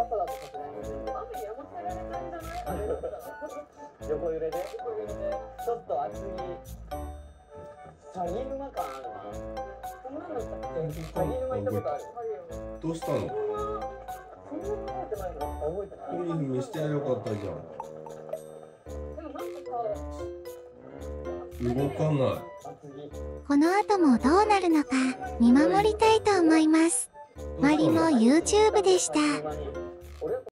朝だとかじゃないので、雨やませられないんじゃないあれだったら。横揺れでちょっと厚着。鷺沼感あるな。そんなのだったっけ？鷺沼行ったことある？どうしたの？そんな覚えてないの？覚えてない？クリーム見してよかったじゃん。でもなんか動かない。この後もどうなるのか見守りたいと思います。マリモ YouTube でした。